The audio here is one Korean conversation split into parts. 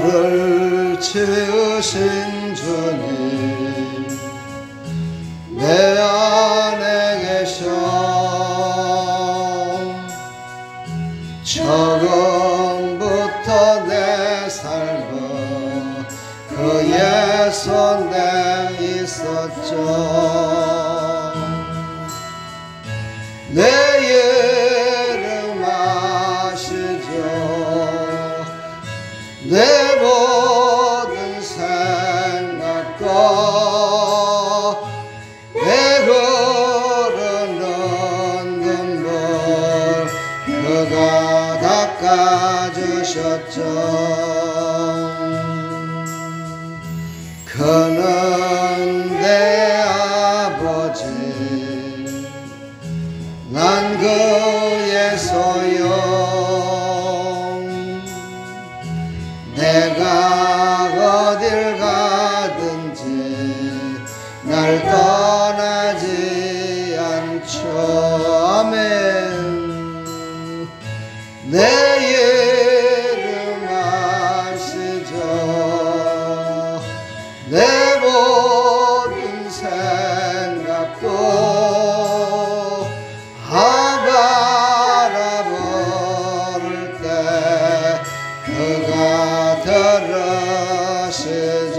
나를 지으신 주님 내 안에 계셔 처음부터 내 삶은 그의 손에 있었죠. 내 이름 아시죠. 내 모든 생각과 내 흐르는 눈물 그가 닦아주셨죠. 그는 내 아버지 난 그의 소유 내가 어딜 가든지 날 떠나지 않죠. 아멘. 내 이름 아시죠. 내 모든 생각도 바라볼 때 그가 들으시죠.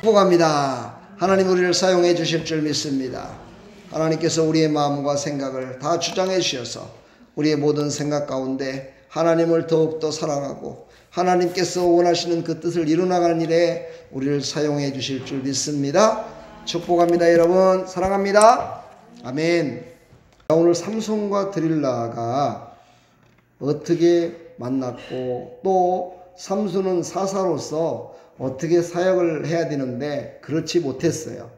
축복합니다. 하나님 우리를 사용해 주실 줄 믿습니다. 하나님께서 우리의 마음과 생각을 다 주장해 주셔서 우리의 모든 생각 가운데 하나님을 더욱더 사랑하고 하나님께서 원하시는 그 뜻을 이루나가는 일에 우리를 사용해 주실 줄 믿습니다. 축복합니다. 여러분 사랑합니다. 아멘. 오늘 삼손과 드릴라가 어떻게 만났고 또 삼손은 사사로서 어떻게 사역을 해야 되는데 그렇지 못했어요.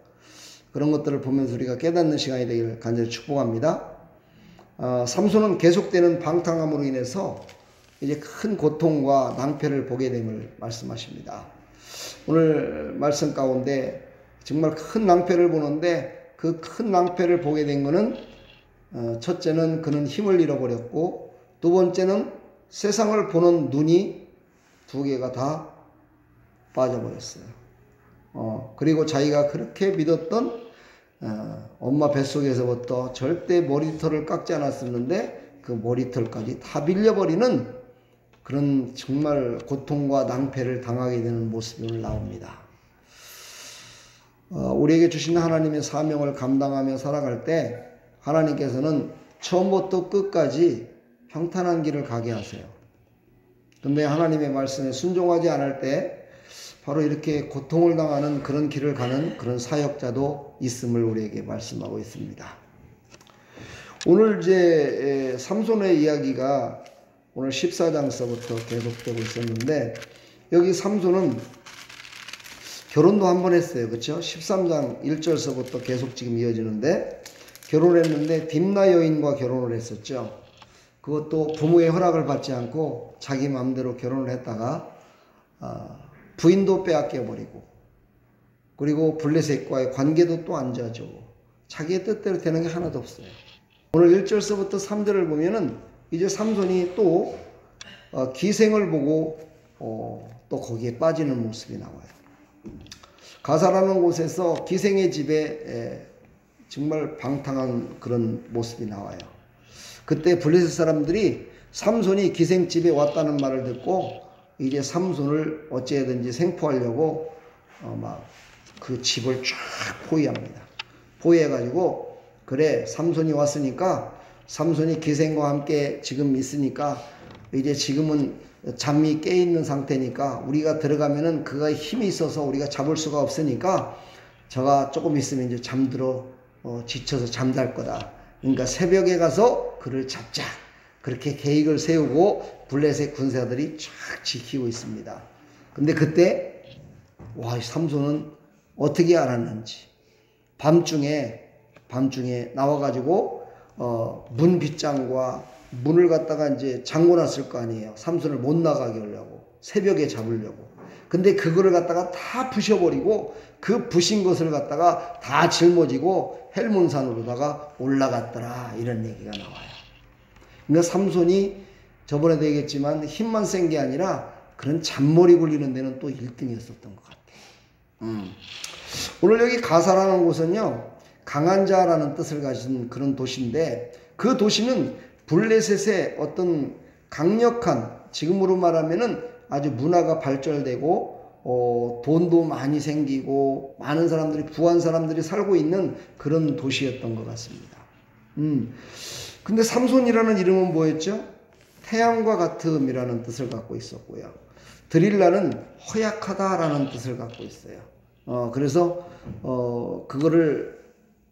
그런 것들을 보면서 우리가 깨닫는 시간이 되기를 간절히 축복합니다. 삼손은 계속되는 방탕함으로 인해서 이제 큰 고통과 낭패를 보게 됨을 말씀하십니다. 오늘 말씀 가운데 정말 큰 낭패를 보는데 그 큰 낭패를 보게 된 것은 첫째는 그는 힘을 잃어버렸고 두 번째는 세상을 보는 눈이 두 개가 다 빠져버렸어요. 그리고 자기가 그렇게 믿었던 엄마 뱃속에서부터 절대 머리털을 깎지 않았었는데 그 머리털까지 다 빌려버리는 그런 정말 고통과 낭패를 당하게 되는 모습이 오늘 나옵니다. 우리에게 주신 하나님의 사명을 감당하며 살아갈 때 하나님께서는 처음부터 끝까지 평탄한 길을 가게 하세요. 근데 하나님의 말씀에 순종하지 않을 때 바로 이렇게 고통을 당하는 그런 길을 가는 그런 사역자도 있음을 우리에게 말씀하고 있습니다. 오늘 이제 삼손의 이야기가 오늘 14장서부터 계속되고 있었는데 여기 삼손은 결혼도 한 번 했어요. 그렇죠? 13장 1절서부터 계속 지금 이어지는데 결혼했는데 딥나 여인과 결혼을 했었죠. 그것도 부모의 허락을 받지 않고 자기 마음대로 결혼을 했다가 부인도 빼앗겨버리고 그리고 블레셋과의 관계도 또 안 좋아지고 자기의 뜻대로 되는 게 하나도 없어요. 오늘 1절서부터 3절을 보면은 이제 삼손이 또 기생을 보고 또 거기에 빠지는 모습이 나와요. 가사라는 곳에서 기생의 집에 정말 방탕한 그런 모습이 나와요. 그때 블레셋 사람들이 삼손이 기생집에 왔다는 말을 듣고 이제 삼손을 어찌해든지 생포하려고 막 그 집을 쫙 포위합니다. 포위해가지고 그래 삼손이 왔으니까 삼손이 기생과 함께 지금 있으니까 이제 지금은 잠이 깨있는 상태니까 우리가 들어가면은 그가 힘이 있어서 우리가 잡을 수가 없으니까 저가 조금 있으면 이제 잠들어 지쳐서 잠잘 거다. 그러니까 새벽에 가서 그를 잡자. 그렇게 계획을 세우고 블레셋 군사들이 쫙 지키고 있습니다. 근데 그때 와, 삼손은 어떻게 알았는지 밤중에 나와가지고 문 빗장과 문을 갖다가 이제 잠궈놨을 거 아니에요. 삼손을 못 나가게 하려고 새벽에 잡으려고. 근데 그거를 갖다가 다 부셔버리고 그 부신 것을 갖다가 다 짊어지고 헬몬산으로다가 올라갔더라 이런 얘기가 나와요. 그러니까 삼손이 저번에도 얘기했지만 힘만 센 게 아니라 그런 잔머리 굴리는 데는 또 1등이었었던 것 같아요. 오늘 여기 가사라는 곳은요, 강한 자라는 뜻을 가진 그런 도시인데, 그 도시는 블레셋의 어떤 강력한, 지금으로 말하면은 아주 문화가 발전되고 돈도 많이 생기고 많은 사람들이, 부한 사람들이 살고 있는 그런 도시였던 것 같습니다. 근데 삼손이라는 이름은 뭐였죠? 태양과 같음이라는 뜻을 갖고 있었고요. 드릴라는 허약하다라는 뜻을 갖고 있어요. 그래서 그거를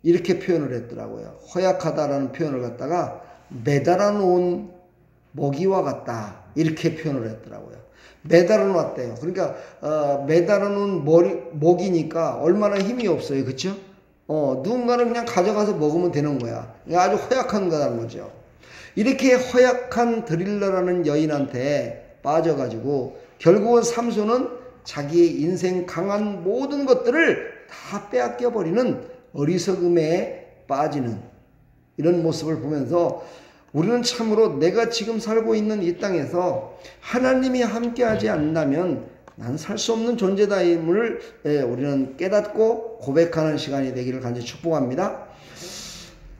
이렇게 표현을 했더라고요. 허약하다라는 표현을 갖다가 매달아 놓은 먹이와 같다, 이렇게 표현을 했더라고요. 매달아 놓았대요. 그러니까 매달아 놓은 먹이니까 얼마나 힘이 없어요. 그쵸? 누군가는 그냥 가져가서 먹으면 되는 거야. 아주 허약한 거라는 거죠. 이렇게 허약한 드릴라라는 여인한테 빠져가지고 결국은 삼손은 자기의 인생 강한 모든 것들을 다 빼앗겨 버리는 어리석음에 빠지는 이런 모습을 보면서 우리는 참으로 내가 지금 살고 있는 이 땅에서 하나님이 함께하지 않는다면 난 살 수 없는 존재다임을 우리는 깨닫고 고백하는 시간이 되기를 간절히 축복합니다.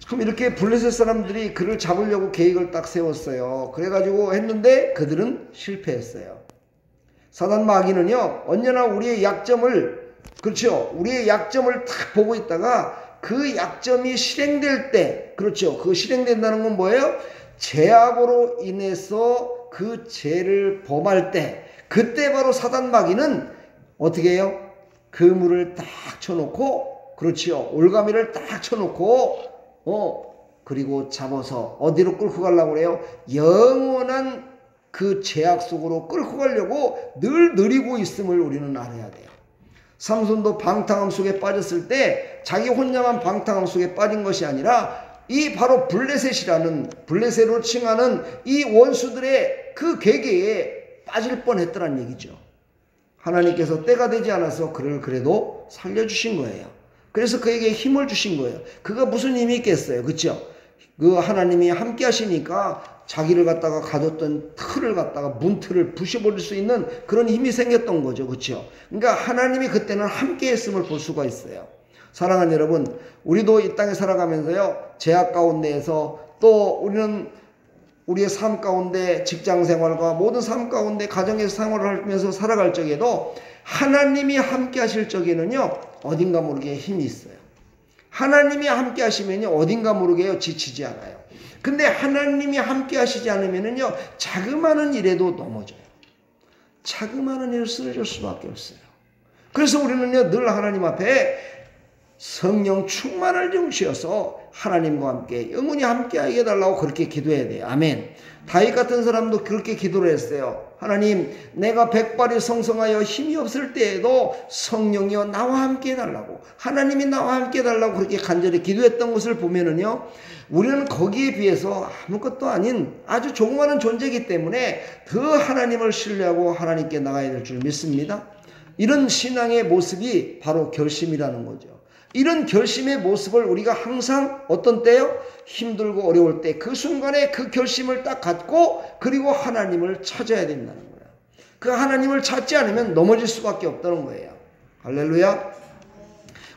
그럼 이렇게 블레셋 사람들이 그를 잡으려고 계획을 딱 세웠어요. 그래가지고 했는데 그들은 실패했어요. 사단 마귀는요, 언제나 우리의 약점을, 그렇죠, 우리의 약점을 딱 보고 있다가 그 약점이 실행될 때, 그렇죠, 그 실행된다는 건 뭐예요? 죄악으로 인해서 그 죄를 범할 때, 그때 바로 사단 마귀는 어떻게 해요? 그물을 딱 쳐놓고, 그렇죠, 올가미를 딱 쳐놓고 그리고 잡아서 어디로 끌고 가려고 그래요? 영원한 그 죄악 속으로 끌고 가려고 늘 느리고 있음을 우리는 알아야 돼요. 삼손도 방탕함 속에 빠졌을 때 자기 혼자만 방탕함 속에 빠진 것이 아니라 이 바로 블레셋으로 칭하는 이 원수들의 그 계계에 빠질 뻔했더란 얘기죠. 하나님께서 때가 되지 않아서 그를 그래도 살려주신 거예요. 그래서 그에게 힘을 주신 거예요. 그가 무슨 힘이 있겠어요? 그렇죠? 그 하나님이 함께 하시니까 자기를 갖다가 가졌던 틀을 갖다가 문틀을 부셔버릴 수 있는 그런 힘이 생겼던 거죠. 그렇죠? 그러니까 하나님이 그때는 함께 했음을 볼 수가 있어요. 사랑하는 여러분, 우리도 이 땅에 살아가면서요, 죄악 가운데에서 또 우리는 우리의 삶 가운데 직장 생활과 모든 삶 가운데 가정에서 생활을 하면서 살아갈 적에도 하나님이 함께 하실 적에는요, 어딘가 모르게 힘이 있어요. 하나님이 함께 하시면요, 어딘가 모르게요, 지치지 않아요. 근데 하나님이 함께 하시지 않으면은요, 자그마한 일에도 넘어져요. 자그마한 일을 쓰러질 수밖에 없어요. 그래서 우리는요, 늘 하나님 앞에 성령 충만을 중시어서 하나님과 함께 영원히 함께하게 해달라고 그렇게 기도해야 돼요. 아멘. 다윗 같은 사람도 그렇게 기도를 했어요. 하나님, 내가 백발이 성성하여 힘이 없을 때에도 성령이여 나와 함께 해달라고, 하나님이 나와 함께 해달라고 그렇게 간절히 기도했던 것을 보면은요, 우리는 거기에 비해서 아무것도 아닌 아주 조그마한 존재이기 때문에 더 하나님을 신뢰하고 하나님께 나가야 될 줄 믿습니다. 이런 신앙의 모습이 바로 결심이라는 거죠. 이런 결심의 모습을 우리가 항상 어떤 때요? 힘들고 어려울 때 그 순간에 그 결심을 딱 갖고 그리고 하나님을 찾아야 된다는 거예요. 그 하나님을 찾지 않으면 넘어질 수밖에 없다는 거예요. 할렐루야.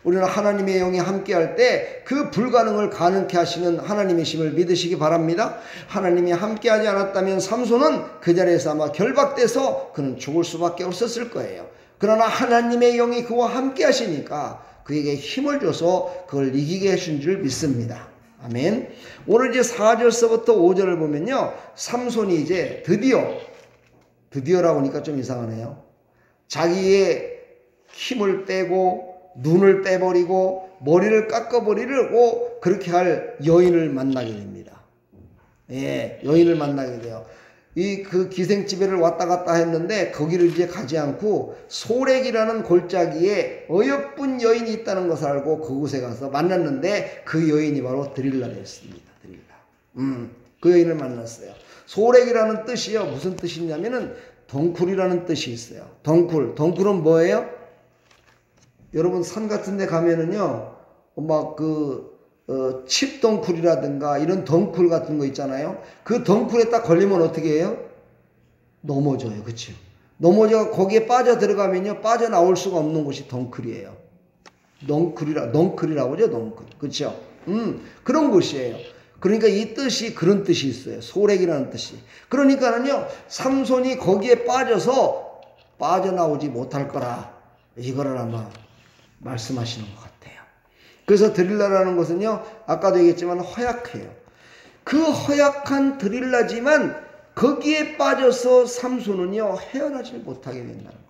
우리는 하나님의 영이 함께 할 때 그 불가능을 가능케 하시는 하나님이심을 믿으시기 바랍니다. 하나님이 함께 하지 않았다면 삼손은 그 자리에서 아마 결박돼서 그는 죽을 수밖에 없었을 거예요. 그러나 하나님의 영이 그와 함께 하시니까 그에게 힘을 줘서 그걸 이기게 하신 줄 믿습니다. 아멘. 오늘 이제 4절서부터 5절을 보면요, 삼손이 이제 드디어라고 하니까 좀 이상하네요. 자기의 힘을 빼고 눈을 빼버리고 머리를 깎아버리고 그렇게 할 여인을 만나게 됩니다. 예, 여인을 만나게 돼요. 그 기생집에를 왔다 갔다 했는데 거기를 이제 가지 않고 소렉이라는 골짜기에 어여쁜 여인이 있다는 것을 알고 그곳에 가서 만났는데 그 여인이 바로 드릴라였습니다. 드릴라. 그 여인을 만났어요. 소렉이라는 뜻이요, 무슨 뜻이냐면은 덩굴이라는 뜻이 있어요. 덩굴은 뭐예요? 여러분 산 같은 데 가면은요, 막 칩덩쿨이라든가 이런 덩쿨 같은 거 있잖아요. 그 덩쿨에 딱 걸리면 어떻게 해요? 넘어져요. 그렇죠? 넘어져 거기에 빠져 들어가면요. 빠져나올 수가 없는 곳이 덩쿨이에요. 넝클이라고 하죠. 넝클. 그렇죠? 그런 곳이에요. 그러니까 이 뜻이 그런 뜻이 있어요. 소렉이라는 뜻이. 그러니까는요. 삼손이 거기에 빠져서 빠져나오지 못할 거라. 이거를 아마 말씀하시는 것 같아요. 그래서 드릴라라는 것은요. 아까도 얘기했지만 허약해요. 그 허약한 드릴라지만 거기에 빠져서 삼손은요. 헤어나지 못하게 된다는 거예요.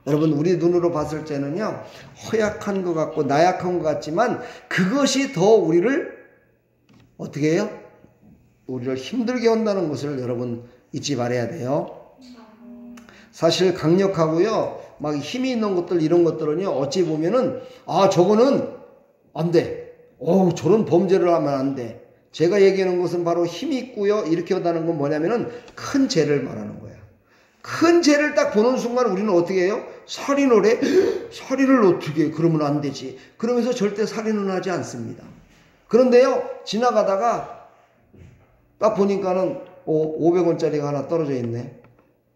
여러분 우리 눈으로 봤을 때는요. 허약한 것 같고 나약한 것 같지만 그것이 더 우리를 어떻게 해요? 우리를 힘들게 한다는 것을 여러분 잊지 말아야 돼요. 사실 강력하고요. 막 힘이 있는 것들 이런 것들은요. 어찌 보면은 저거는 안 돼. 저런 범죄를 하면 안 돼. 제가 얘기하는 것은 바로 힘이 있고요. 이렇게 한다는 건 뭐냐면은 큰 죄를 말하는 거예요. 큰 죄를 딱 보는 순간 우리는 어떻게 해요? 살인을 해? 살인을 어떻게 해? 그러면 안 되지. 그러면서 절대 살인은 하지 않습니다. 그런데요. 지나가다가 딱 보니까는 500원짜리가 하나 떨어져 있네.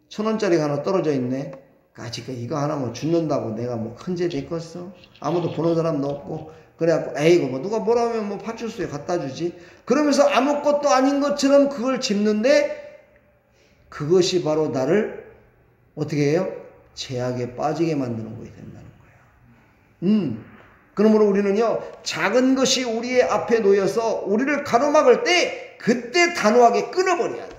1000원짜리가 하나 떨어져 있네. 아직 이거 하나 뭐 죽는다고 내가 뭐 큰 죄 짓겠어? 아무도 보는 사람도 없고. 그래갖고 에이고 뭐 누가 뭐라 하면 뭐 파출소에 갖다 주지. 그러면서 아무것도 아닌 것처럼 그걸 짚는데 그것이 바로 나를 어떻게 해요? 죄악에 빠지게 만드는 것이 된다는 거예요. 그러므로 우리는요. 작은 것이 우리의 앞에 놓여서 우리를 가로막을 때 그때 단호하게 끊어버려야 돼요.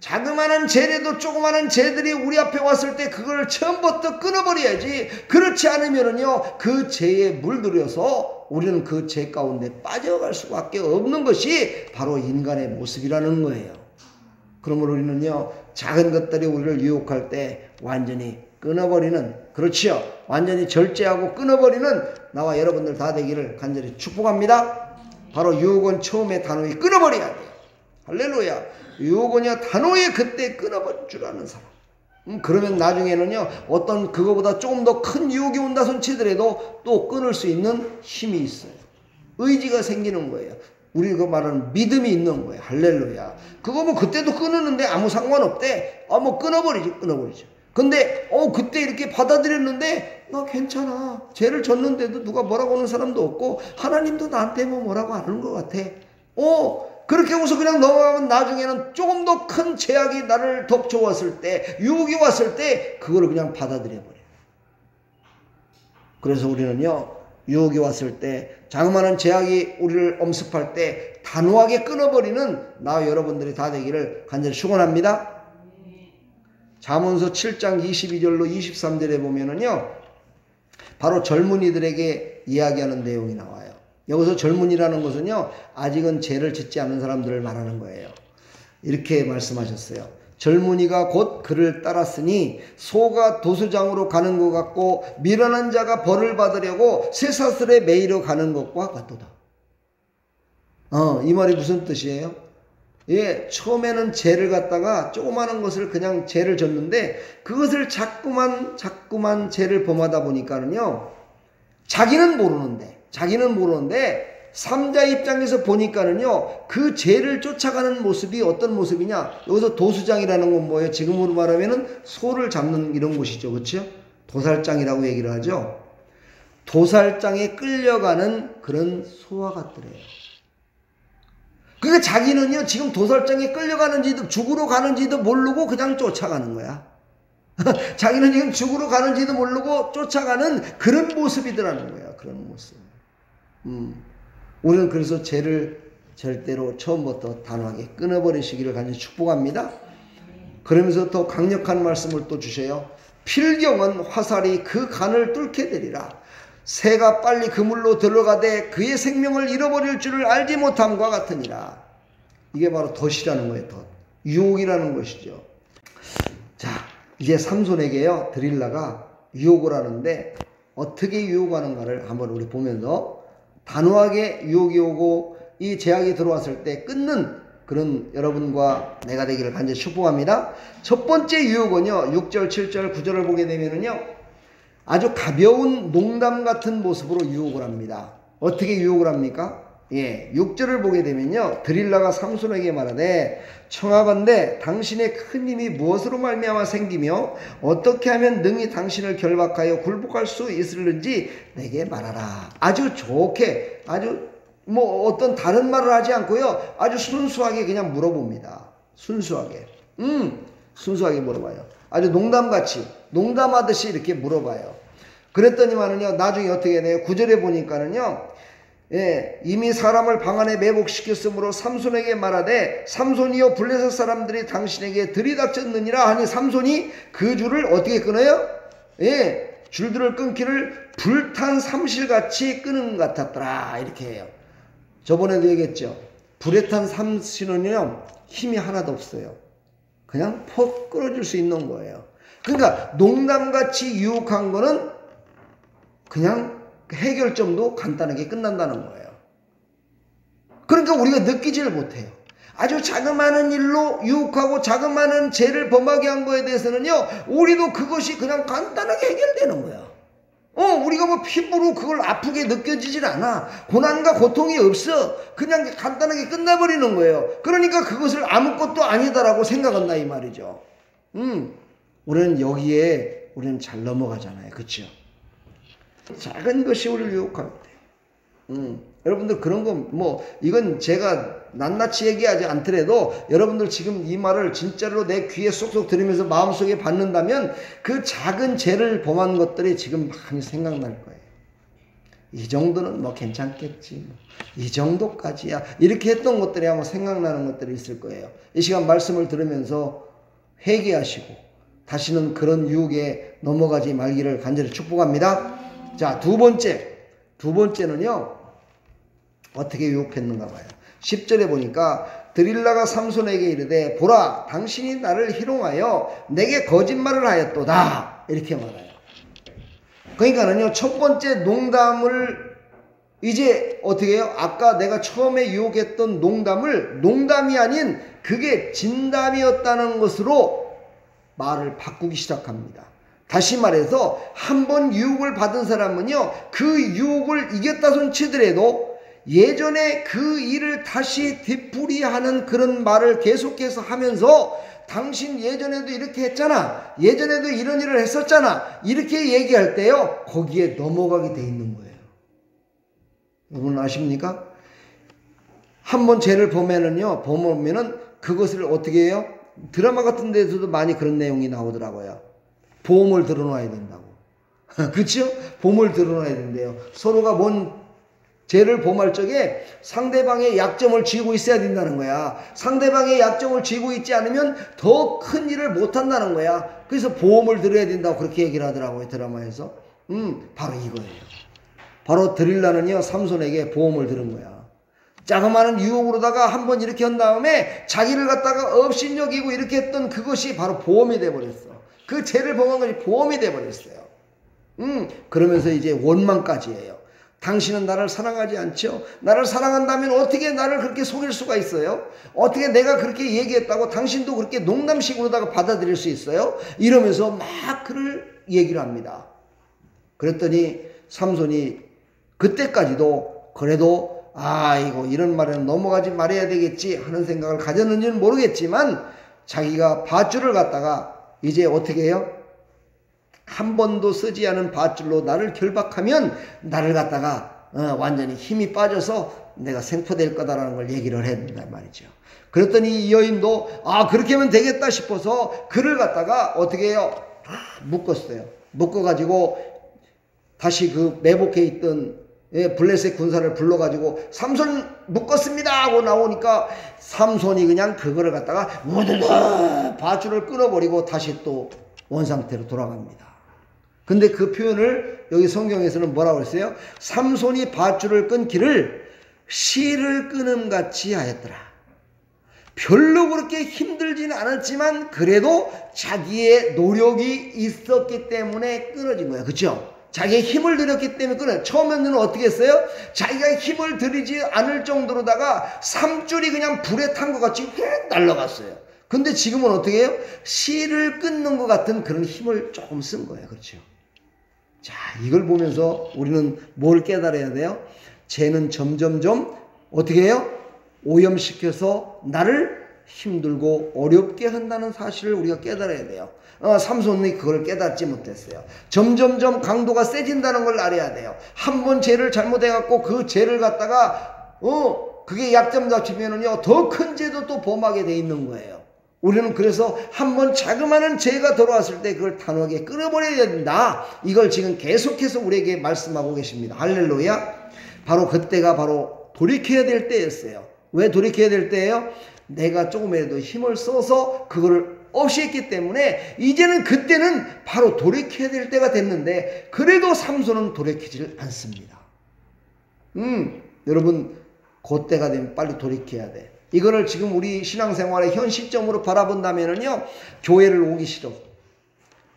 자그마한 죄라도 조그마한 죄들이 우리 앞에 왔을 때 그걸 처음부터 끊어버려야지. 그렇지 않으면은요. 그 죄에 물들여서 우리는 그 죄 가운데 빠져갈 수밖에 없는 것이 바로 인간의 모습이라는 거예요. 그러므로 우리는요. 작은 것들이 우리를 유혹할 때 완전히 끊어버리는, 그렇지요. 완전히 절제하고 끊어버리는 나와 여러분들 다 되기를 간절히 축복합니다. 바로 유혹은 처음에 단호히 끊어버려야 돼요. 할렐루야. 유혹은요 단호히 그때 끊어버릴 줄 아는 사람. 그러면 나중에는요 어떤 그거보다 조금 더 큰 유혹이 온다 손치더라도 또 끊을 수 있는 힘이 있어요. 의지가 생기는 거예요. 우리가 말하는 믿음이 있는 거예요. 할렐루야. 그거 뭐 그때도 끊었는데 아무 상관없대. 뭐 끊어버리죠. 근데 그때 이렇게 받아들였는데 나 괜찮아. 죄를 졌는데도 누가 뭐라고 하는 사람도 없고 하나님도 나한테 뭐라고 안 하는 것 같아. 그렇게 해서 그냥 넘어가면 나중에는 조금 더 큰 죄악이 나를 덮쳐왔을 때, 유혹이 왔을 때 그거를 그냥 받아들여버려요. 그래서 우리는요 유혹이 왔을 때, 자그마한 죄악이 우리를 엄습할 때 단호하게 끊어버리는 나와 여러분들이 다 되기를 간절히 축원합니다. 잠언서 7장 22절로 23절에 보면은요 바로 젊은이들에게 이야기하는 내용이 나와요. 여기서 젊은이라는 것은요 아직은 죄를 짓지 않은 사람들을 말하는 거예요. 이렇게 말씀하셨어요. 젊은이가 곧 그를 따랐으니 소가 도수장으로 가는 것 같고 미련한 자가 벌을 받으려고 쇠사슬에 매이러 가는 것과 같도다. 이 말이 무슨 뜻이에요? 처음에는 죄를 갖다가 조그마한 것을 그냥 죄를 졌는데 그것을 자꾸만 죄를 범하다 보니까는요 자기는 모르는데 삼자 입장에서 보니까는요 그 죄를 쫓아가는 모습이 어떤 모습이냐. 여기서 도수장이라는 건 뭐예요? 지금으로 말하면은 소를 잡는 이런 곳이죠. 그렇죠? 도살장이라고 얘기를 하죠. 도살장에 끌려가는 그런 소와 같더래요. 그러니까 자기는요 지금 도살장에 끌려가는지도 죽으러 가는지도 모르고 그냥 쫓아가는 거야. 자기는 지금 죽으러 가는지도 모르고 쫓아가는 그런 모습이더라는 거야. 그런 모습. 우리는 그래서 죄를 절대로 처음부터 단호하게 끊어버리시기를 간절히 축복합니다. 그러면서 더 강력한 말씀을 또 주셔요. 필경은 화살이 그 간을 뚫게 되리라. 새가 빨리 그물로 들어가되 그의 생명을 잃어버릴 줄을 알지 못함과 같으니라. 이게 바로 덫이라는 거예요. 덫. 유혹이라는 것이죠. 자, 이제 삼손에게요 드릴라가 유혹을 하는데 어떻게 유혹하는가를 한번 우리 보면서 단호하게 유혹이 오고 이 제약이 들어왔을 때 끊는 그런 여러분과 내가 되기를 간절히 축복합니다. 첫 번째 유혹은요 6절 7절 9절을 보게 되면은요 아주 가벼운 농담 같은 모습으로 유혹을 합니다. 어떻게 유혹을 합니까? 예, 6절을 보게 되면요. 드릴라가 삼손에게 말하되 청하건대 당신의 큰 힘이 무엇으로 말미암아 생기며 어떻게 하면 능히 당신을 결박하여 굴복할 수 있을는지 내게 말하라. 아주 좋게, 아주 뭐 어떤 다른 말을 하지 않고요. 아주 순수하게 그냥 물어봅니다. 순수하게. 순수하게 물어봐요. 아주 농담같이, 농담하듯이 이렇게 물어봐요. 그랬더니만은요, 나중에 어떻게 돼요? 9절에 보니까는요, 예, 이미 사람을 방 안에 매복시켰으므로 삼손에게 말하되 삼손이여 블레셋 사람들이 당신에게 들이닥쳤느니라 하니 삼손이 그 줄을 어떻게 끊어요? 예, 줄들을 끊기를 불탄 삼실같이 끄는 것 같았더라. 이렇게 해요. 저번에도 얘기했죠. 불에 탄 삼실은요, 힘이 하나도 없어요. 그냥 퍽 끊어줄 수 있는 거예요. 그러니까 농담같이 유혹한 거는 그냥 해결점도 간단하게 끝난다는 거예요. 그러니까 우리가 느끼지를 못해요. 아주 자그마한 일로 유혹하고 자그마한 죄를 범하게 한 거에 대해서는요, 우리도 그것이 그냥 간단하게 해결되는 거야. 우리가 뭐 피부로 그걸 아프게 느껴지질 않아. 고난과 고통이 없어. 그냥 간단하게 끝나버리는 거예요. 그러니까 그것을 아무것도 아니다라고 생각한다 이 말이죠. 우리는 여기에 우리는 잘 넘어가잖아요. 그렇죠? 작은 것이 우리를 유혹할 때. 여러분들 그런 거 뭐 이건 제가 낱낱이 얘기하지 않더라도 여러분들 지금 이 말을 진짜로 내 귀에 쏙쏙 들으면서 마음속에 받는다면 그 작은 죄를 범한 것들이 지금 많이 생각날 거예요. 이 정도는 뭐 괜찮겠지. 이 정도까지야. 이렇게 했던 것들이 아마 생각나는 것들이 있을 거예요. 이 시간 말씀을 들으면서 회개하시고 다시는 그런 유혹에 넘어가지 말기를 간절히 축복합니다. 자, 두 번째는요, 어떻게 유혹했는가 봐요. 10절에 보니까 드릴라가 삼손에게 이르되 보라 당신이 나를 희롱하여 내게 거짓말을 하였도다. 이렇게 말해요. 그러니까는요, 첫 번째 농담을 이제 어떻게 해요? 아까 내가 처음에 유혹했던 농담을 농담이 아닌 그게 진담이었다는 것으로 말을 바꾸기 시작합니다. 다시 말해서 한 번 유혹을 받은 사람은요, 그 유혹을 이겼다 손치더라도 예전에 그 일을 다시 되풀이하는 그런 말을 계속해서 하면서 당신 예전에도 이렇게 했잖아, 예전에도 이런 일을 했었잖아, 이렇게 얘기할 때요, 거기에 넘어가게 돼 있는 거예요. 여러분 아십니까? 한 번 죄를 범하면은 그것을 어떻게 해요? 드라마 같은 데서도 많이 그런 내용이 나오더라고요. 보험을 들어놔야 된다고. 그렇죠? 보험을 들어놔야 된대요. 서로가 뭔 죄를 범할 적에 상대방의 약점을 쥐고 있어야 된다는 거야. 상대방의 약점을 쥐고 있지 않으면 더 큰 일을 못한다는 거야. 그래서 보험을 들어야 된다고 그렇게 얘기를 하더라고요. 드라마에서. 바로 이거예요. 바로 드릴라는요, 삼손에게 보험을 들은 거야. 자그마한 유혹으로다가 한번 이렇게 한 다음에 자기를 갖다가 업신여기고 이렇게 했던 그것이 바로 보험이 돼버렸어. 그 죄를 범한 것이 보험이 돼버렸어요. 그러면서 이제 원망까지 해요. 당신은 나를 사랑하지 않죠? 나를 사랑한다면 어떻게 나를 그렇게 속일 수가 있어요? 어떻게 내가 그렇게 얘기했다고 당신도 그렇게 농담식으로다가 받아들일 수 있어요? 이러면서 막 그를 얘기를 합니다. 그랬더니 삼손이 그때까지도 그래도 이거 이런 말에는 넘어가지 말아야 되겠지 하는 생각을 가졌는지는 모르겠지만 자기가 밧줄을 갖다가 이제 어떻게 해요? 한 번도 쓰지 않은 밧줄로 나를 결박하면 나를 갖다가 완전히 힘이 빠져서 내가 생포될 거다라는 걸 얘기를 했단 말이죠. 그랬더니 이 여인도 그렇게 하면 되겠다 싶어서 그를 갖다가 어떻게 해요? 묶었어요. 묶어가지고 다시 그 매복해 있던 블레셋 군사를 불러가지고 삼손 묶었습니다 하고 나오니까 삼손이 그냥 그거를 갖다가 우두두 밧줄을 끊어버리고 다시 또 원상태로 돌아갑니다. 근데 그 표현을 여기 성경에서는 뭐라고 했어요? 삼손이 밧줄을 끊기를 실을 끊음같이 하였더라. 별로 그렇게 힘들지는 않았지만 그래도 자기의 노력이 있었기 때문에 끊어진 거야. 그렇죠? 자기의 힘을 들였기 때문에 끊어요. 처음에는 어떻게 했어요? 자기가 힘을 들이지 않을 정도로다가 삼줄이 그냥 불에 탄 것 같이 휙 날아갔어요. 근데 지금은 어떻게 해요? 실을 끊는 것 같은 그런 힘을 조금 쓴 거예요. 그렇죠? 자, 이걸 보면서 우리는 뭘 깨달아야 돼요? 죄는 점점점 어떻게 해요? 오염시켜서 나를 힘들고 어렵게 한다는 사실을 우리가 깨달아야 돼요. 삼손이 그걸 깨닫지 못했어요. 점점점 강도가 세진다는 걸 알아야 돼요. 한 번 죄를 잘못해갖고 그 죄를 갖다가 그게 약점 잡히면은요 더 큰 죄도 또 범하게 돼 있는 거예요. 우리는 그래서 한번 자그마한 죄가 들어왔을 때 그걸 단호하게 끊어버려야 된다. 이걸 지금 계속해서 우리에게 말씀하고 계십니다. 할렐루야. 바로 그때가 바로 돌이켜야 될 때였어요. 왜 돌이켜야 될 때예요? 내가 조금이라도 힘을 써서 그거를 없이 했기 때문에 이제는 그때는 바로 돌이켜야 될 때가 됐는데 그래도 삼손은 돌이키질 않습니다. 여러분 그때가 되면 빨리 돌이켜야 돼. 이거를 지금 우리 신앙생활의 현 시점으로 바라본다면은요, 교회를 오기 싫어.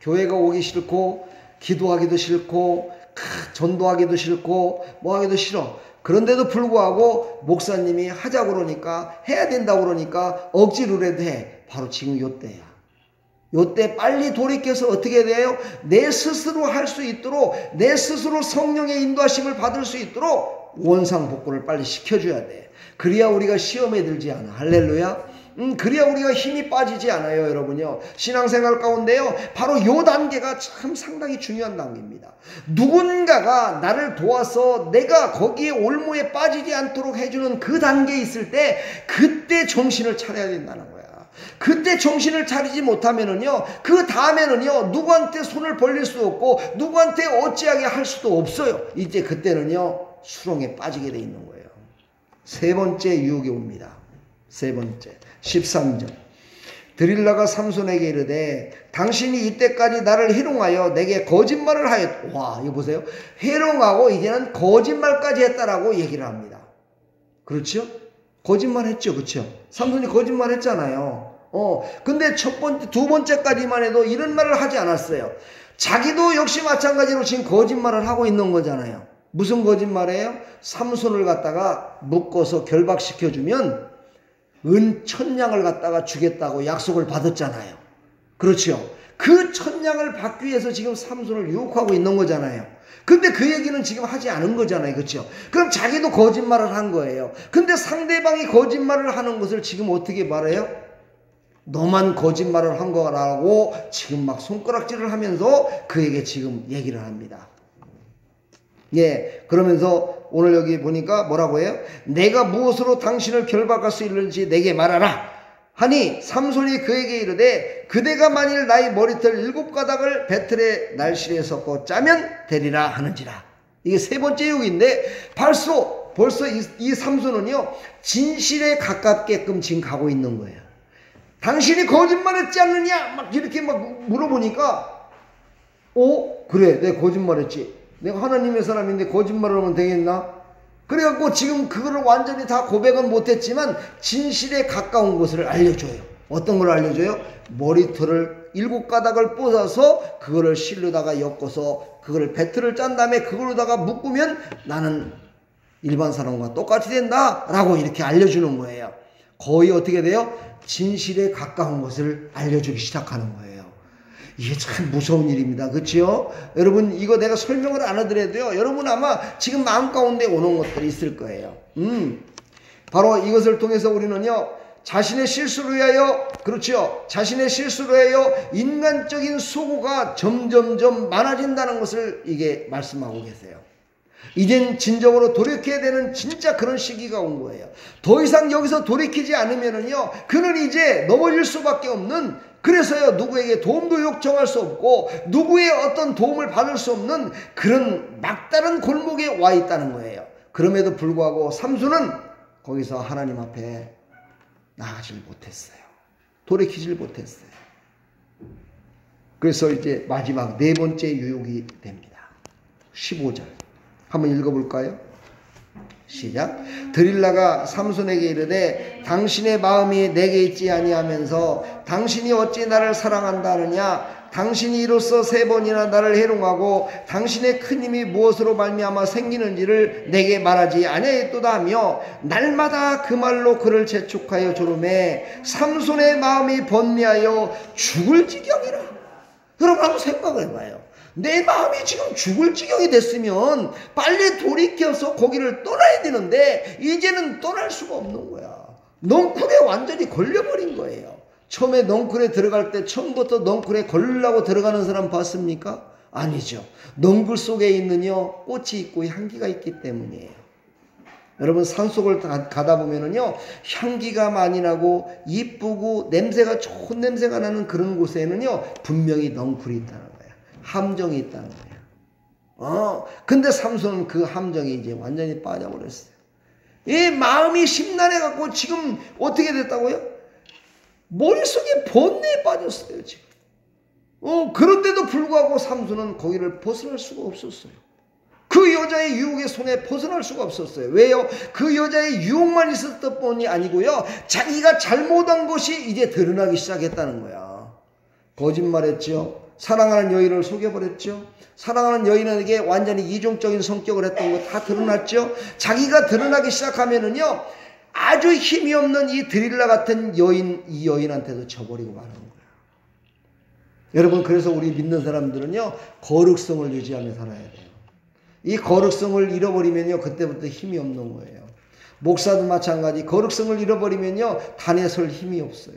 교회가 오기 싫고, 기도하기도 싫고, 전도하기도 싫고, 뭐 하기도 싫어. 그런데도 불구하고 목사님이 하자고 그러니까, 해야 된다고 그러니까 억지로라도 해. 바로 지금 요때야. 요때 빨리 돌이켜서 어떻게 돼요? 내 스스로 할 수 있도록, 내 스스로 성령의 인도하심을 받을 수 있도록 원상복구를 빨리 시켜줘야 돼. 그래야 우리가 시험에 들지 않아. 할렐루야. 그래야 우리가 힘이 빠지지 않아요, 여러분요. 신앙생활 가운데요, 바로 요 단계가 참 상당히 중요한 단계입니다. 누군가가 나를 도와서 내가 거기에 올무에 빠지지 않도록 해주는 그 단계에 있을 때 그때 정신을 차려야 된다는 거야. 그때 정신을 차리지 못하면은요, 그 다음에는요, 누구한테 손을 벌릴 수도 없고 누구한테 어찌하게 할 수도 없어요. 이제 그때는요, 수렁에 빠지게 돼 있는 거예요. 세 번째 유혹이 옵니다. 세 번째 13절. 드릴라가 삼손에게 이르되 당신이 이때까지 나를 해롱하여 내게 거짓말을 하였다. 와, 이거 보세요. 해롱하고 이제는 거짓말까지 했다라고 얘기를 합니다. 그렇죠? 거짓말했죠. 그렇죠? 삼손이 거짓말했잖아요. 근데 첫 번째, 두 번째까지만 해도 이런 말을 하지 않았어요. 자기도 역시 마찬가지로 지금 거짓말을 하고 있는 거잖아요. 무슨 거짓말이에요? 삼손을 갖다가 묶어서 결박시켜주면 은 1000냥을 갖다가 주겠다고 약속을 받았잖아요. 그렇죠? 그 1000냥을 받기 위해서 지금 삼손을 유혹하고 있는 거잖아요. 근데 그 얘기는 지금 하지 않은 거잖아요. 그렇죠? 그럼 자기도 거짓말을 한 거예요. 근데 상대방이 거짓말을 하는 것을 지금 어떻게 말해요? 너만 거짓말을 한 거라고 지금 막 손가락질을 하면서 그에게 지금 얘기를 합니다. 예, 그러면서 오늘 여기 보니까 뭐라고 해요? 내가 무엇으로 당신을 결박할 수 있는지 내게 말하라 하니 삼손이 그에게 이르되 그대가 만일 나의 머리털 7가닥을 배틀의 날실에 섞어 짜면 되리라 하는지라. 이게 세 번째 유혹인데 벌써 이 삼손은요 진실에 가깝게끔 지금 가고 있는 거예요. 당신이 거짓말했지 않느냐 막 이렇게 막 물어보니까 그래 내가 거짓말했지. 내가 하나님의 사람인데 거짓말을 하면 되겠나? 그래갖고 지금 그거를 완전히 다 고백은 못했지만 진실에 가까운 것을 알려줘요. 어떤 걸 알려줘요? 머리털을 7가닥을 뽑아서 그거를 실로다가 엮어서 그거를 배틀을 짠 다음에 그걸로다가 묶으면 나는 일반 사람과 똑같이 된다 라고 이렇게 알려주는 거예요. 거의 어떻게 돼요? 진실에 가까운 것을 알려주기 시작하는 거예요. 이게 참 무서운 일입니다. 그렇죠? 여러분 이거 내가 설명을 안 하더라도요, 여러분 아마 지금 마음 가운데 오는 것들이 있을 거예요. 바로 이것을 통해서 우리는요 자신의 실수로 하여, 그렇죠, 자신의 실수로 하여 인간적인 소고가 점점점 많아진다는 것을 이게 말씀하고 계세요. 이젠 진정으로 돌이켜야 되는 진짜 그런 시기가 온 거예요. 더 이상 여기서 돌이키지 않으면은요 그는 이제 넘어질 수밖에 없는, 그래서요 누구에게 도움도 요청할 수 없고 누구의 어떤 도움을 받을 수 없는 그런 막다른 골목에 와 있다는 거예요. 그럼에도 불구하고 삼손은 거기서 하나님 앞에 나가질 못했어요. 돌이키질 못했어요. 그래서 이제 마지막 네 번째 유혹이 됩니다. 15절 한번 읽어볼까요? 시작. 드릴라가 삼손에게 이르되 당신의 마음이 내게 있지 아니하면서 당신이 어찌 나를 사랑한다 하느냐? 당신이 이로써 3번이나 나를 해롱하고 당신의 큰 힘이 무엇으로 말미암아 생기는지를 내게 말하지 아니하였도다 하며 날마다 그 말로 그를 재촉하여 조르매 삼손의 마음이 번뇌하여 죽을 지경이라. 여러분 한번 생각을 해봐요. 내 마음이 지금 죽을 지경이 됐으면 빨리 돌이켜서 거기를 떠나야 되는데 이제는 떠날 수가 없는 거야. 넝쿨에 완전히 걸려버린 거예요. 처음에 넝쿨에 들어갈 때 처음부터 넝쿨에 걸리려고 들어가는 사람 봤습니까? 아니죠. 넝쿨 속에 있는요 꽃이 있고 향기가 있기 때문이에요. 여러분 산속을 가다 보면은요 향기가 많이 나고 이쁘고 냄새가 좋은 냄새가 나는 그런 곳에는요 분명히 넝쿨이 있다는 거예요. 함정이 있다는 거예요. 근데 삼손은 그 함정에 이제 완전히 빠져버렸어요. 이 마음이 심란해 갖고 지금 어떻게 됐다고요? 머릿속에 번뇌에 빠졌어요 지금. 그런데도 불구하고 삼손은 거기를 벗어날 수가 없었어요. 그 여자의 유혹의 손에 벗어날 수가 없었어요. 왜요? 그 여자의 유혹만 있었던 뿐이 아니고요. 자기가 잘못한 것이 이제 드러나기 시작했다는 거야. 거짓말했죠. 사랑하는 여인을 속여버렸죠. 사랑하는 여인에게 완전히 이중적인 성격을 했던 거 다 드러났죠. 자기가 드러나기 시작하면은요. 아주 힘이 없는 이 드릴라 같은 여인, 이 여인한테도 져버리고 마는 거야. 여러분 그래서 우리 믿는 사람들은요. 거룩성을 유지하며 살아야 돼요. 이 거룩성을 잃어버리면요 그때부터 힘이 없는 거예요. 목사도 마찬가지. 거룩성을 잃어버리면요 단에 설 힘이 없어요.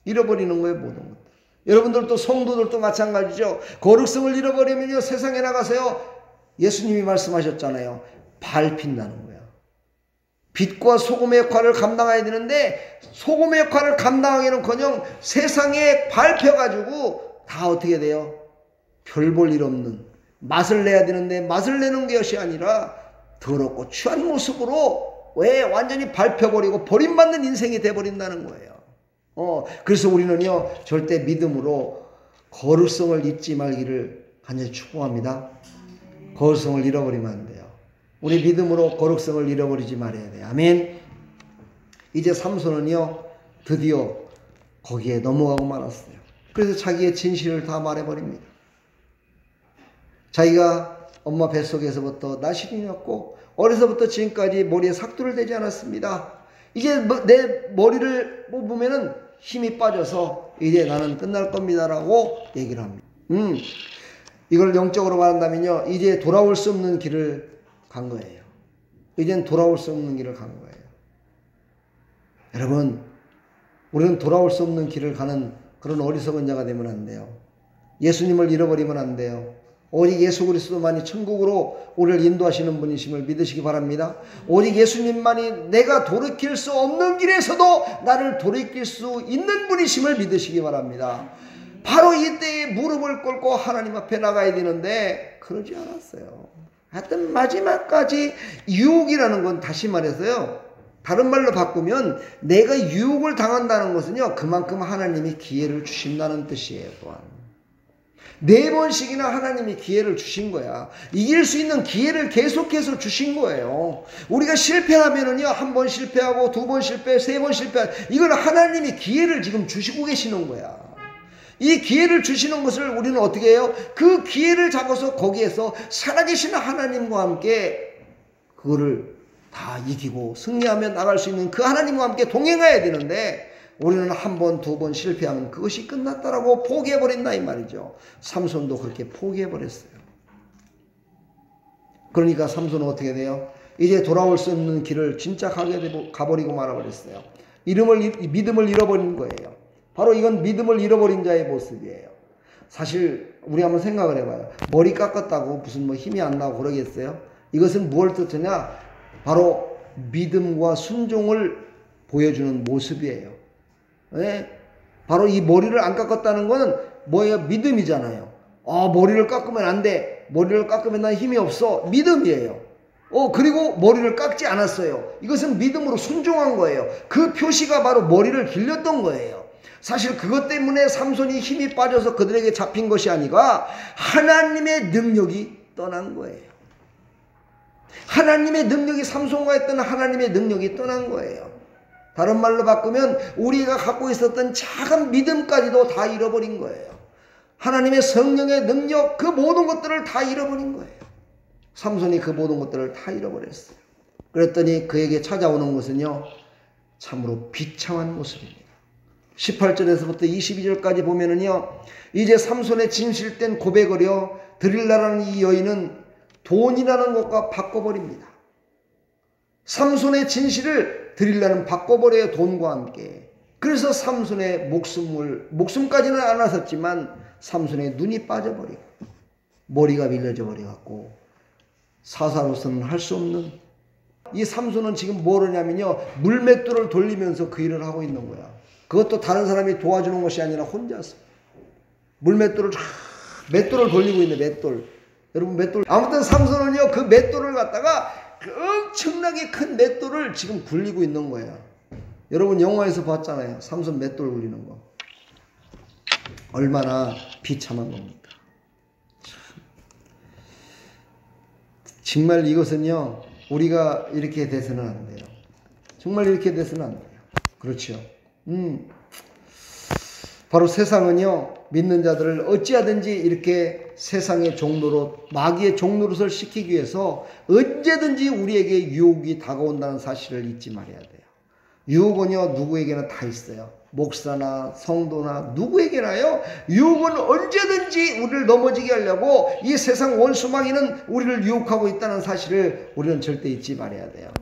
잃어버리는 거예요 모든 것. 여러분들도 성도들도 마찬가지죠. 거룩성을 잃어버리면요 세상에 나가서요 예수님이 말씀하셨잖아요. 밟힌다는 거야. 빛과 소금의 역할을 감당해야 되는데 소금의 역할을 감당하기는커녕 세상에 밟혀가지고 다 어떻게 돼요? 별 볼 일 없는 맛을 내야 되는데 맛을 내는 것이 아니라 더럽고 추한 모습으로 왜 완전히 밟혀버리고 버림받는 인생이 돼버린다는 거예요. 그래서 우리는요 절대 믿음으로 거룩성을 잊지 말기를 간절히 축복합니다. 거룩성을 잃어버리면 안 돼요. 우리 믿음으로 거룩성을 잃어버리지 말아야 돼요. 아멘. 이제 삼손은요 드디어 거기에 넘어가고 말았어요. 그래서 자기의 진실을 다 말해버립니다. 자기가 엄마 뱃속에서부터 나실이었고 어려서부터 지금까지 머리에 삭도를 대지 않았습니다. 이제 내 머리를 뽑으면은 힘이 빠져서 이제 나는 끝날 겁니다라고 얘기를 합니다. 이걸 영적으로 말한다면요 이제 돌아올 수 없는 길을 간 거예요. 이젠 돌아올 수 없는 길을 간 거예요. 여러분 우리는 돌아올 수 없는 길을 가는 그런 어리석은 자가 되면 안 돼요. 예수님을 잃어버리면 안 돼요. 오직 예수 그리스도만이 천국으로 우리를 인도하시는 분이심을 믿으시기 바랍니다. 오직 예수님만이 내가 돌이킬 수 없는 길에서도 나를 돌이킬 수 있는 분이심을 믿으시기 바랍니다. 바로 이때에 무릎을 꿇고 하나님 앞에 나가야 되는데 그러지 않았어요. 하여튼 마지막까지 유혹이라는 건 다시 말해서요. 다른 말로 바꾸면 내가 유혹을 당한다는 것은요. 그만큼 하나님이 기회를 주신다는 뜻이에요. 또한. 4번씩이나 하나님이 기회를 주신 거야. 이길 수 있는 기회를 계속해서 주신 거예요. 우리가 실패하면은요, 1번 실패하고 2번 실패, 3번 실패, 이걸 하나님이 기회를 지금 주시고 계시는 거야. 이 기회를 주시는 것을 우리는 어떻게 해요? 그 기회를 잡아서 거기에서 살아계시는 하나님과 함께 그거를 다 이기고 승리하며 나갈 수 있는 그 하나님과 함께 동행해야 되는데 우리는 1번, 2번 실패하면 그것이 끝났다라고 포기해버린다 이 말이죠. 삼손도 그렇게 포기해버렸어요. 그러니까 삼손은 어떻게 돼요? 이제 돌아올 수 없는 길을 진짜 가버리고 말아버렸어요. 믿음을 잃어버린 거예요. 바로 이건 믿음을 잃어버린 자의 모습이에요. 사실 우리 한번 생각을 해봐요. 머리 깎았다고 무슨 뭐 힘이 안 나고 그러겠어요? 이것은 무엇을 뜻하냐? 바로 믿음과 순종을 보여주는 모습이에요. 네? 바로 이 머리를 안 깎았다는 거는 뭐예요? 믿음이잖아요. 머리를 깎으면 안 돼. 머리를 깎으면 난 힘이 없어. 믿음이에요. 그리고 머리를 깎지 않았어요. 이것은 믿음으로 순종한 거예요. 그 표시가 바로 머리를 길렀던 거예요. 사실 그것 때문에 삼손이 힘이 빠져서 그들에게 잡힌 것이 아니라 하나님의 능력이 떠난 거예요. 하나님의 능력이 삼손과 했던 하나님의 능력이 떠난 거예요. 다른 말로 바꾸면 우리가 갖고 있었던 작은 믿음까지도 다 잃어버린 거예요. 하나님의 성령의 능력, 그 모든 것들을 다 잃어버린 거예요. 삼손이 그 모든 것들을 다 잃어버렸어요. 그랬더니 그에게 찾아오는 것은요, 참으로 비참한 모습입니다. 18절에서부터 22절까지 보면은요, 이제 삼손의 진실된 고백을요 드릴라라는 이 여인은 돈이라는 것과 바꿔버립니다. 삼손의 진실을 드릴라는 바꿔버려요, 돈과 함께. 그래서 삼손의 목숨까지는 안 하셨지만 삼손의 눈이 빠져버리고 머리가 밀려져 버려갖고 사사로서는 할 수 없는, 이 삼손은 지금 뭘 하냐면요, 물맷돌을 돌리면서 그 일을 하고 있는 거야. 그것도 다른 사람이 도와주는 것이 아니라 혼자서 물맷돌을 맷돌을 돌리고 있네. 맷돌, 여러분 맷돌. 아무튼 삼손은요 그 맷돌을 갖다가 엄청나게 큰 맷돌을 지금 굴리고 있는 거예요. 여러분 영화에서 봤잖아요, 삼손 맷돌 굴리는 거. 얼마나 비참한 겁니까. 정말 이것은요 우리가 이렇게 돼서는 안 돼요. 정말 이렇게 돼서는 안 돼요. 그렇죠. 바로 세상은요 믿는 자들을 어찌하든지 이렇게 세상의 종로로, 마귀의 종노릇을 시키기 위해서 언제든지 우리에게 유혹이 다가온다는 사실을 잊지 말아야 돼요. 유혹은요 누구에게나 다 있어요. 목사나 성도나 누구에게나요 유혹은 언제든지 우리를 넘어지게 하려고 이 세상 원수마귀는 우리를 유혹하고 있다는 사실을 우리는 절대 잊지 말아야 돼요.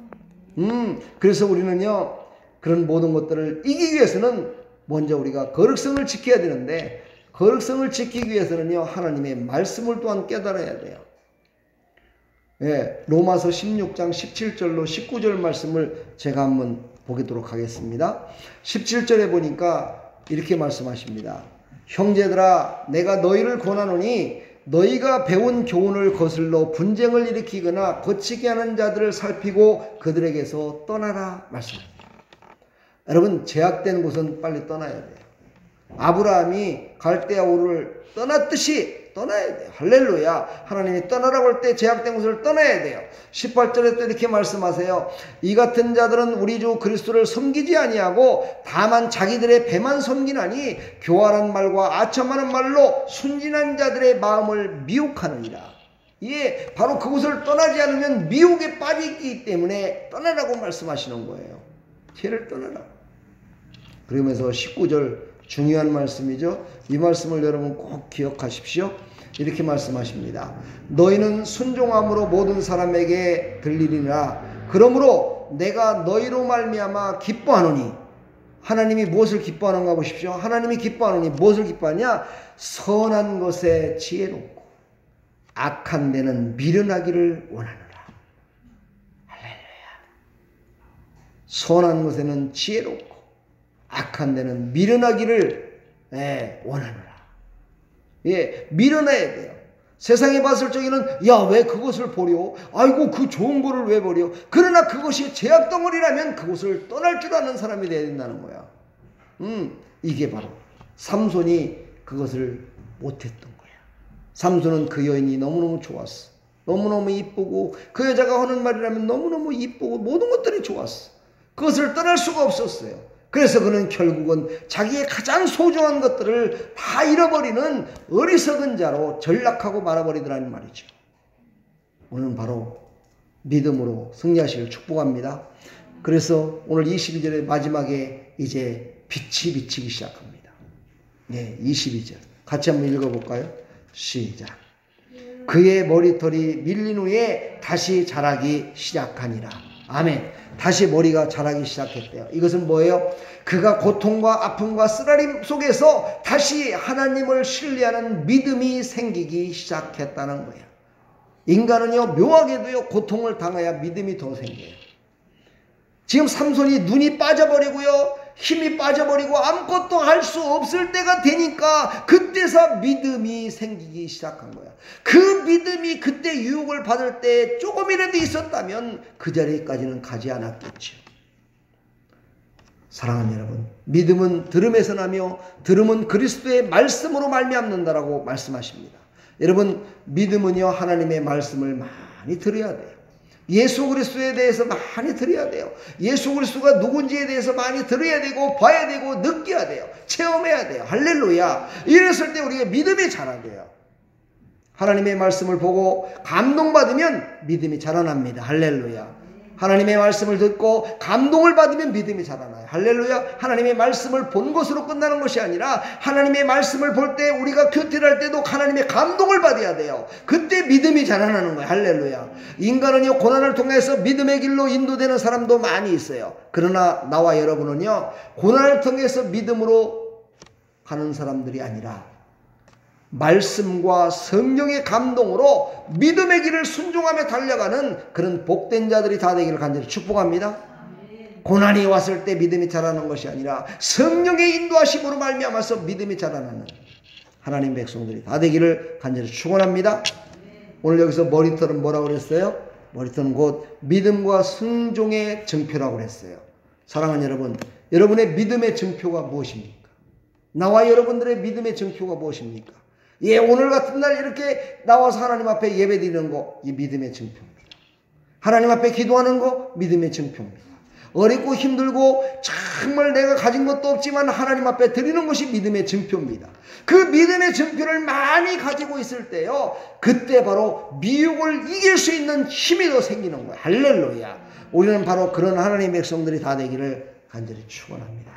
그래서 우리는요 그런 모든 것들을 이기기 위해서는 먼저 우리가 거룩성을 지켜야 되는데, 거룩성을 지키기 위해서는요 하나님의 말씀을 또한 깨달아야 돼요. 예, 로마서 16장 17절로 19절 말씀을 제가 한번 보도록 하겠습니다. 17절에 보니까 이렇게 말씀하십니다. 형제들아, 내가 너희를 권하노니 너희가 배운 교훈을 거슬러 분쟁을 일으키거나 거치게 하는 자들을 살피고 그들에게서 떠나라 말씀합니다. 여러분, 제약된 곳은 빨리 떠나야 돼요. 아브라함이 갈대아 우르를 떠났듯이 떠나야 돼요. 할렐루야. 하나님이 떠나라고 할 때 제약된 곳을 떠나야 돼요. 18절에 또 이렇게 말씀하세요. 이 같은 자들은 우리 주 그리스도를 섬기지 아니하고 다만 자기들의 배만 섬기나니 교활한 말과 아첨하는 말로 순진한 자들의 마음을 미혹하느니라. 예, 바로 그곳을 떠나지 않으면 미혹에 빠지기 때문에 떠나라고 말씀하시는 거예요. 죄를 떠나라. 그러면서 19절 중요한 말씀이죠. 이 말씀을 여러분 꼭 기억하십시오. 이렇게 말씀하십니다. 너희는 순종함으로 모든 사람에게 들리리라. 그러므로 내가 너희로 말미암아 기뻐하노니, 하나님이 무엇을 기뻐하는가 보십시오. 하나님이 기뻐하노니 무엇을 기뻐하냐? 선한 것에 지혜롭고 악한 데는 미련하기를 원하노라. 할렐루야. 선한 것에는 지혜롭고 악한 데는 미련하기를 원하노라. 예, 미련해야 돼요. 세상에 봤을 적에는 야, 왜 그것을 버려? 아이고, 그 좋은 거를 왜 버려? 그러나 그것이 제약덩어리라면 그것을 떠날 줄 아는 사람이 되어야 된다는 거야. 이게 바로 삼손이 그것을 못했던 거야. 삼손은 그 여인이 너무너무 좋았어. 너무너무 이쁘고 그 여자가 하는 말이라면 너무너무 이쁘고 모든 것들이 좋았어. 그것을 떠날 수가 없었어요. 그래서 그는 결국은 자기의 가장 소중한 것들을 다 잃어버리는 어리석은 자로 전락하고 말아버리더라는 말이죠. 오늘은 바로 믿음으로 승리하시길 축복합니다. 그래서 오늘 22절의 마지막에 이제 빛이 비치기 시작합니다. 네, 22절 같이 한번 읽어볼까요? 시작. 그의 머리털이 밀린 후에 다시 자라기 시작하니라. 아멘. 다시 머리가 자라기 시작했대요. 이것은 뭐예요? 그가 고통과 아픔과 쓰라림 속에서 다시 하나님을 신뢰하는 믿음이 생기기 시작했다는 거예요. 인간은요, 묘하게도요, 고통을 당해야 믿음이 더 생겨요. 지금 삼손이 눈이 빠져버리고요, 힘이 빠져버리고 아무것도 할 수 없을 때가 되니까 그때서 믿음이 생기기 시작한 거야. 그 믿음이 그때 유혹을 받을 때 조금이라도 있었다면 그 자리까지는 가지 않았겠죠. 사랑하는 여러분, 믿음은 들음에서 나며 들음은 그리스도의 말씀으로 말미암는다라고 말씀하십니다. 여러분, 믿음은요, 하나님의 말씀을 많이 들어야 돼요. 예수 그리스도에 대해서 많이 들어야 돼요. 예수 그리스도가 누군지에 대해서 많이 들어야 되고 봐야 되고 느껴야 돼요. 체험해야 돼요. 할렐루야. 이랬을 때 우리가 믿음이 자라돼요. 하나님의 말씀을 보고 감동받으면 믿음이 자라납니다. 할렐루야. 하나님의 말씀을 듣고 감동을 받으면 믿음이 자라나요. 할렐루야. 하나님의 말씀을 본 것으로 끝나는 것이 아니라 하나님의 말씀을 볼 때 우리가 큐티를 할 때도 하나님의 감동을 받아야 돼요. 그때 믿음이 자라나는 거예요. 할렐루야. 인간은요, 고난을 통해서 믿음의 길로 인도되는 사람도 많이 있어요. 그러나 나와 여러분은요, 고난을 통해서 믿음으로 가는 사람들이 아니라 말씀과 성령의 감동으로 믿음의 길을 순종하며 달려가는 그런 복된 자들이 다 되기를 간절히 축복합니다. 고난이 왔을 때 믿음이 자라는 것이 아니라 성령의 인도하심으로 말미암아서 믿음이 자라나는 하나님 백성들이 다 되기를 간절히 축원합니다. 오늘 여기서 머리털은 뭐라고 그랬어요? 머리털은 곧 믿음과 순종의 증표라고 그랬어요. 사랑하는 여러분, 여러분의 믿음의 증표가 무엇입니까? 나와 여러분들의 믿음의 증표가 무엇입니까? 예, 오늘 같은 날 이렇게 나와서 하나님 앞에 예배 드리는 거, 이 믿음의 증표입니다. 하나님 앞에 기도하는 거, 믿음의 증표입니다. 어렵고 힘들고 정말 내가 가진 것도 없지만 하나님 앞에 드리는 것이 믿음의 증표입니다. 그 믿음의 증표를 많이 가지고 있을 때요, 그때 바로 미혹을 이길 수 있는 힘이 더 생기는 거예요. 할렐루야. 우리는 바로 그런 하나님의 백성들이 다 되기를 간절히 축원합니다.